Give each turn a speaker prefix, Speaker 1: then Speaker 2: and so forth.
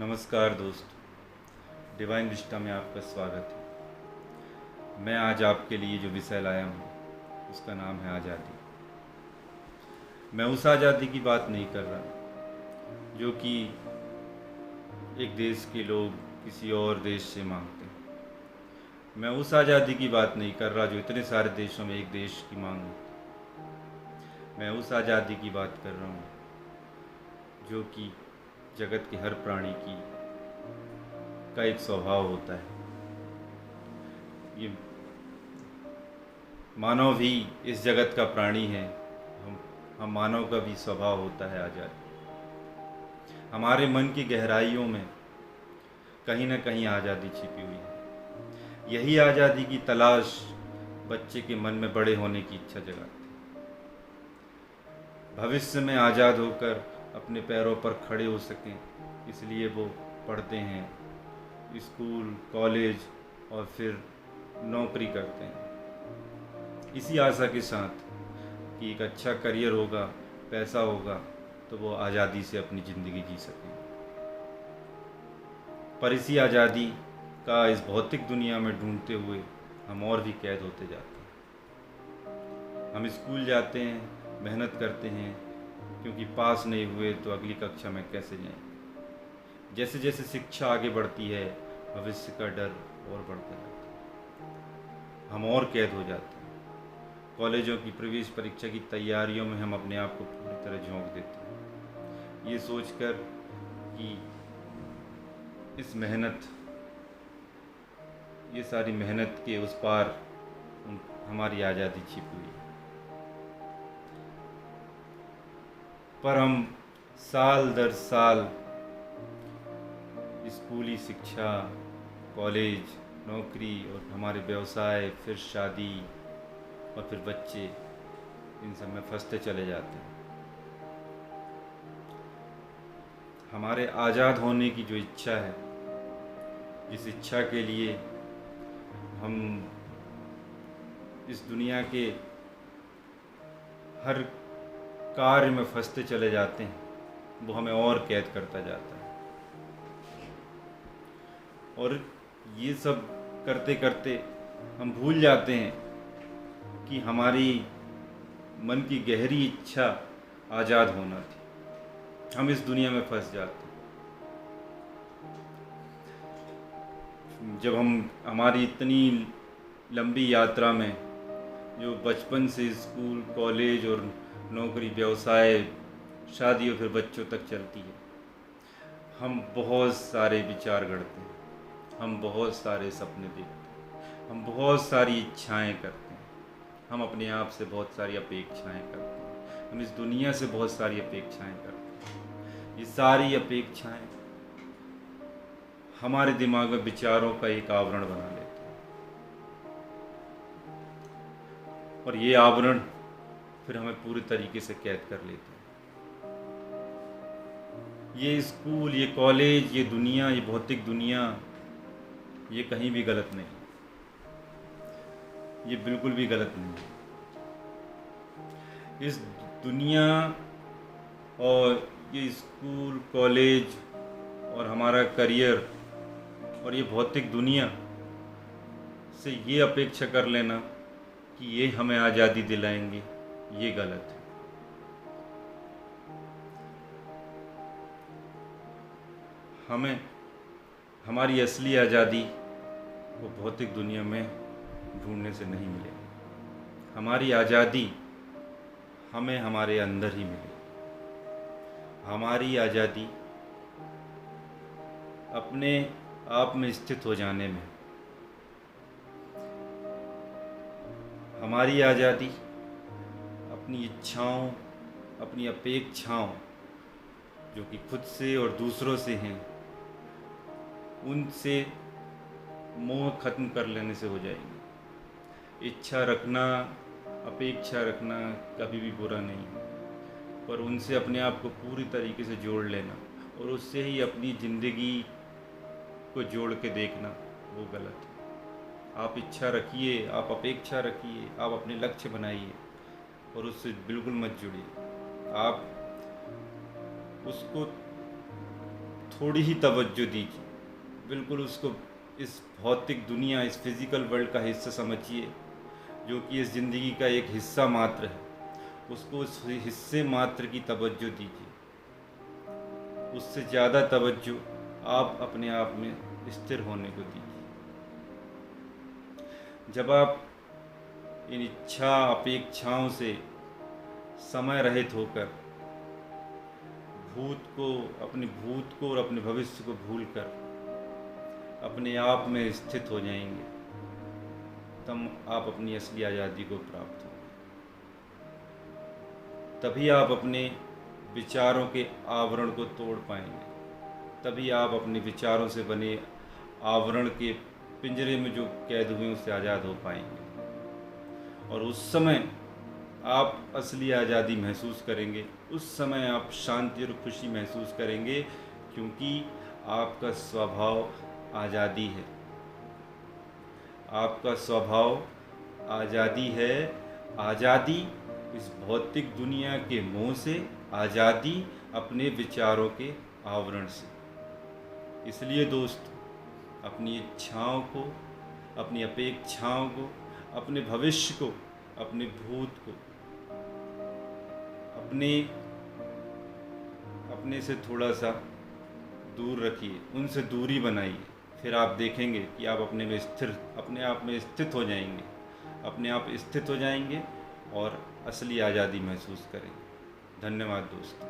Speaker 1: नमस्कार दोस्त, divine Vista में आपका स्वागत है। मैं आज आपके लिए जो विषय लाया हूँ उसका नाम है आज़ादी। मैं उस आज़ादी की बात नहीं कर रहा जो कि एक देश के लोग किसी और देश से मांगते हैं। मैं उस आज़ादी की बात नहीं कर रहा जो इतने सारे देशों में एक देश की मांग होती है। मैं उस आज़ादी की बात कर रहा हूँ जो कि जगत के हर प्राणी की का एक स्वभाव होता है। ये मानव भी इस जगत का प्राणी है। हम मानव का भी स्वभाव होता है आज़ादी। हमारे मन की गहराइयों में कहीं ना कहीं आज़ादी छिपी हुई है। यही आज़ादी की तलाश बच्चे के मन में बड़े होने की इच्छा जगाती है। भविष्य में आज़ाद होकर अपने पैरों पर खड़े हो सकें, इसलिए वो पढ़ते हैं, स्कूल कॉलेज और फिर नौकरी करते हैं, इसी आशा के साथ कि एक अच्छा करियर होगा, पैसा होगा तो वो आज़ादी से अपनी ज़िंदगी जी सकें। पर इसी आज़ादी का इस भौतिक दुनिया में ढूंढते हुए हम और भी कैद होते जाते हैं। हम स्कूल जाते हैं, मेहनत करते हैं, क्योंकि पास नहीं हुए तो अगली कक्षा में कैसे जाएं। जैसे जैसे शिक्षा आगे बढ़ती है, भविष्य का डर और बढ़ता जाता है। हम और कैद हो जाते हैं। कॉलेजों की प्रवेश परीक्षा की तैयारियों में हम अपने आप को पूरी तरह झोंक देते हैं, ये सोचकर कि इस मेहनत, ये सारी मेहनत के उस पार हमारी आज़ादी छिपी हुई है। पर हम साल दर साल स्कूली शिक्षा, कॉलेज, नौकरी और हमारे व्यवसाय, फिर शादी और फिर बच्चे, इन सब में फंसते चले जाते हैं। हमारे आज़ाद होने की जो इच्छा है, जिस इच्छा के लिए हम इस दुनिया के हर कार्य में फंसते चले जाते हैं, वो हमें और कैद करता जाता है। और ये सब करते करते हम भूल जाते हैं कि हमारी मन की गहरी इच्छा आज़ाद होना थी। हम इस दुनिया में फंस जाते हैं। जब हम हमारी इतनी लंबी यात्रा में, जो बचपन से स्कूल, कॉलेज और नौकरी, व्यवसाय, शादी और फिर बच्चों तक चलती है, हम बहुत सारे विचार गढ़ते हैं, हम बहुत सारे सपने देखते हैं, हम बहुत सारी इच्छाएं करते हैं, हम अपने आप से बहुत सारी अपेक्षाएं करते हैं, हम इस दुनिया से बहुत सारी अपेक्षाएं करते हैं। ये सारी अपेक्षाएं हमारे दिमाग में विचारों का एक आवरण बना लेते हैं, और ये आवरण फिर हमें पूरी तरीके से कैद कर लेते हैं। ये स्कूल, ये कॉलेज, ये दुनिया, ये भौतिक दुनिया, ये कहीं भी गलत नहीं, ये बिल्कुल भी गलत नहीं है। इस दुनिया और ये स्कूल, कॉलेज और हमारा करियर और ये भौतिक दुनिया से ये अपेक्षा कर लेना कि ये हमें आज़ादी दिलाएंगे, ये गलत है। हमें हमारी असली आज़ादी वो भौतिक दुनिया में ढूंढने से नहीं मिलेगी। हमारी आज़ादी हमें हमारे अंदर ही मिलेगी। हमारी आज़ादी अपने आप में स्थित हो जाने में, हमारी आज़ादी अपनी इच्छाओं, अपनी अपेक्षाओं, जो कि खुद से और दूसरों से हैं, उनसे मोह खत्म कर लेने से हो जाएगी। इच्छा रखना, अपेक्षा रखना कभी भी बुरा नहीं है, पर उनसे अपने आप को पूरी तरीके से जोड़ लेना और उससे ही अपनी ज़िंदगी को जोड़ के देखना, वो गलत है। आप इच्छा रखिए, आप अपेक्षा रखिए, आप अपने लक्ष्य बनाइए और उससे बिल्कुल मत जुड़िए। आप उसको थोड़ी ही तवज्जो दीजिए, बिल्कुल उसको इस भौतिक दुनिया, इस फिज़िकल वर्ल्ड का हिस्सा समझिए, जो कि इस ज़िंदगी का एक हिस्सा मात्र है। उसको उस हिस्से मात्र की तवज्जो दीजिए, उससे ज़्यादा तवज्जो आप अपने आप में स्थिर होने को दीजिए। जब आप इन इच्छा अपेक्षाओं से समय रहित होकर अपने भूत को और अपने भविष्य को भूलकर अपने आप में स्थित हो जाएंगे, तब आप अपनी असली आज़ादी को प्राप्त होंगे। तभी आप अपने विचारों के आवरण को तोड़ पाएंगे, तभी आप अपने विचारों से बने आवरण के पिंजरे में जो कैद हुए उससे आज़ाद हो पाएंगे। और उस समय आप असली आज़ादी महसूस करेंगे, उस समय आप शांति और खुशी महसूस करेंगे, क्योंकि आपका स्वभाव आज़ादी है। आपका स्वभाव आज़ादी है। आज़ादी इस भौतिक दुनिया के मोह से, आज़ादी अपने विचारों के आवरण से। इसलिए दोस्त, अपनी इच्छाओं को, अपनी अपेक्षाओं को, अपने भविष्य को, अपने भूत को अपने से थोड़ा सा दूर रखिए, उनसे दूरी बनाइए। फिर आप देखेंगे कि आप अपने आप में स्थित हो जाएंगे, अपने आप स्थित हो जाएंगे और असली आज़ादी महसूस करेंगे। धन्यवाद दोस्तों।